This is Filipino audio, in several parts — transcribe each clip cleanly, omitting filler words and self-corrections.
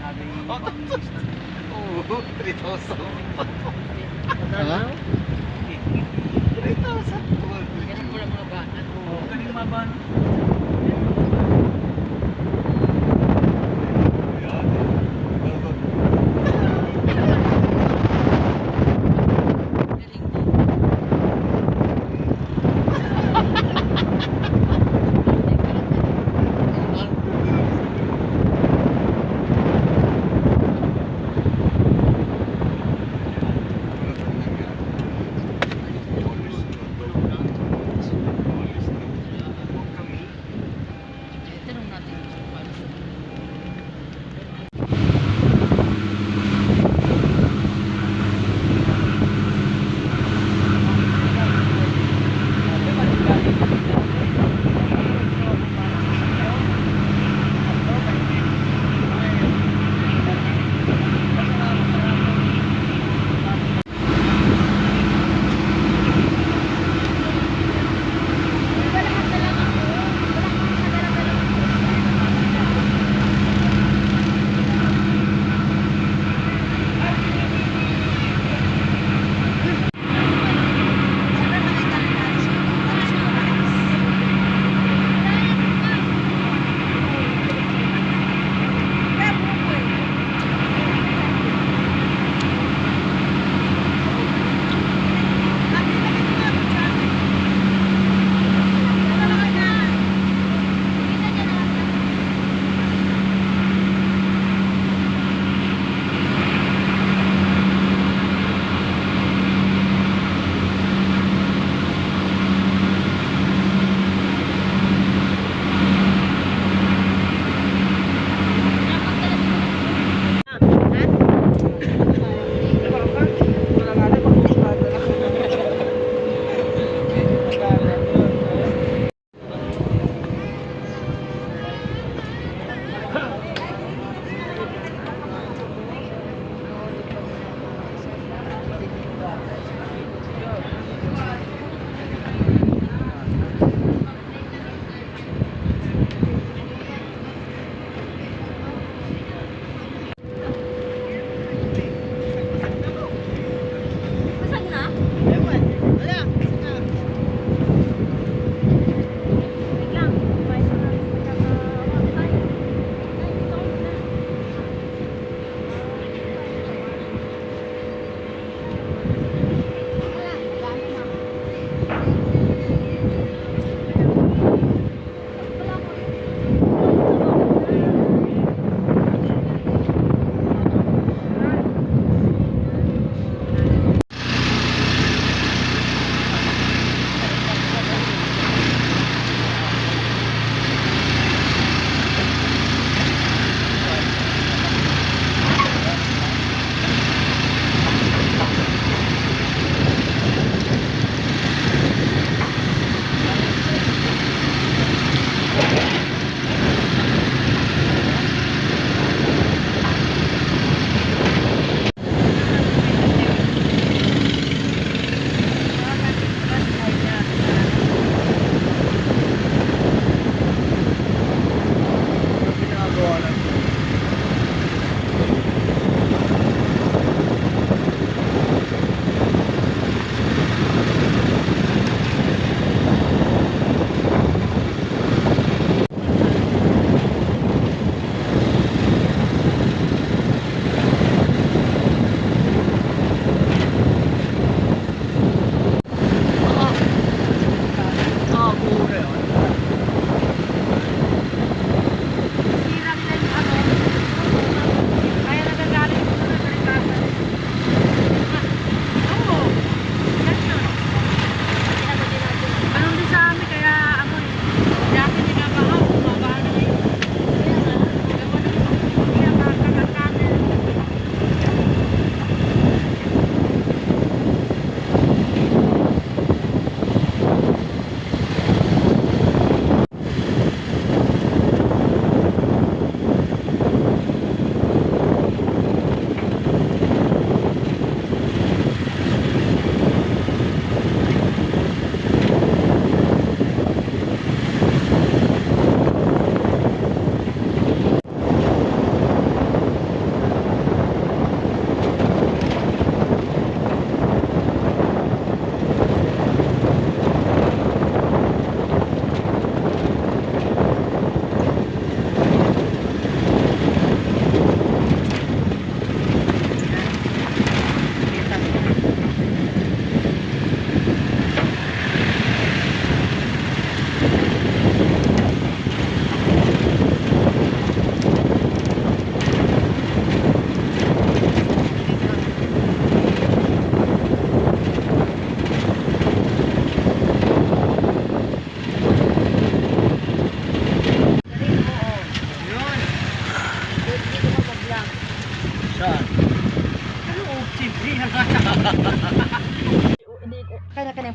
Oo, 3,000. Ha? 3,000. Ganun pala mga bata. Galing maban.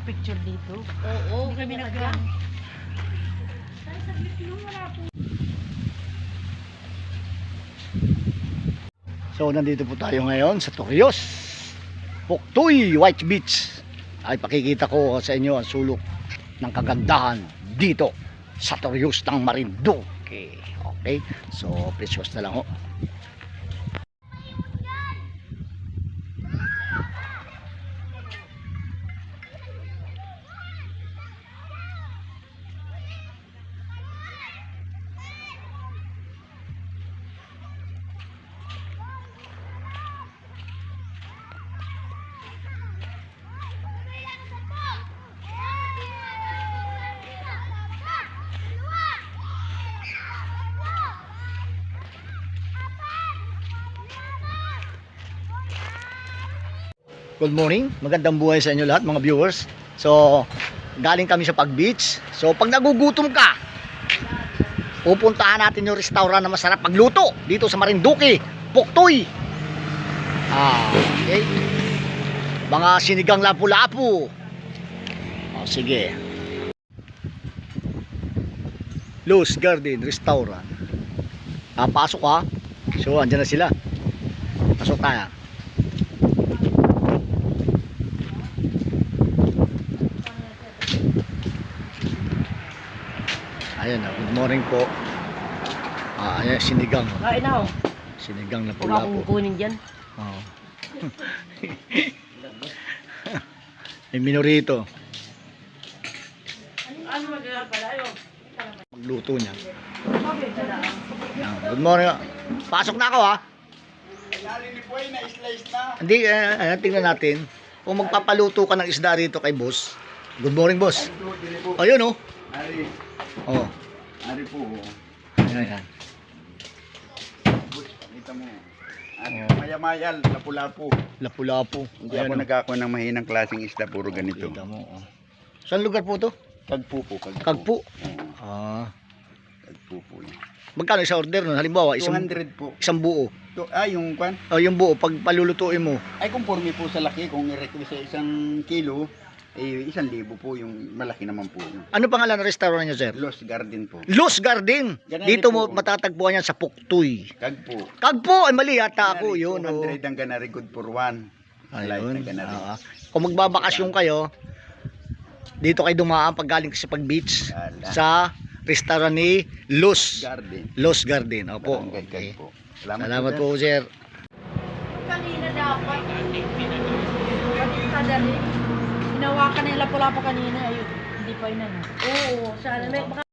picture dito. Oo, Hindi kami kumuha nag- So nandito po tayo ngayon sa Torrijos, Puktoy, White Beach. Ay pakikita ko sa inyo ang sulok ng kagandahan dito sa Torrijos ng Marinduque. Okay, so precious na lang ho. Good morning, magandang buhay sa inyo lahat mga viewers. So, galing kami sa pag-beach. So, pag nagugutom ka, pupuntahan natin yung restaurant na masarap magluto dito sa Marinduque, Puktoy. Okay. Mga sinigang lapu-lapu. Sige. Lowe's Garden Restaurant. Pasok ha. So, andyan na sila. Pasok tayo. Ayan, good morning po. Ayan, sinigang. Kain na, oh. Sinigang na Wala pula akong po. kukunin dyan. Oo. May minorito. Ano magiging pala yun? Magluto niya. Good morning. Pasok na ako ha. Hindi, tingnan natin. Kung magpapaluto ka ng isda rito kay boss. Good morning boss. Ayun oh. Ari, Oh. ari po. Ayan. Bus, pakita mo. Ari, Oh. maya-mayal, lapu-lapu. Lapu-lapu. Hindi ako nagkakakuha ng mahinang klaseng isda, puro ganito. Kita mo. Oh. Saan lugar po to? Kagpo po, kagpo. Kagpo. Oo, Ah. kagpo po yun. Magkano sa order nun? Halimbawa, 200 po. isang buo. Yung kwan? Yung buo, pag palulutuin mo. Ay, conforme po sa laki. Kung i-request sa isang kilo, 1,000 po yung malaki naman po. Yun. Ano pangalan ng restaurant niyo, sir? Lost Garden po. Lowe's Garden. Ganari Dito po. mo matatagpuan yan sa Puktoy. Kagpo. Kagpo, ay mali yata ako Ganari, yun. Oh. 200 ang ganari, good for one. Light na Ayun. ganari. Kung magbabakasyon kayo, dito kayo dumaan pag galing sa pag-beach Ala. sa restaurant ni Lowe's Garden. Garden. Opo. Barangay Okay. Kagpo. Salamat po, sir. Kanina dapat. Kadali. Hinawakan nila pula pa kanina. Ayun. Hindi pa yun ano. Oo. Sana. Baka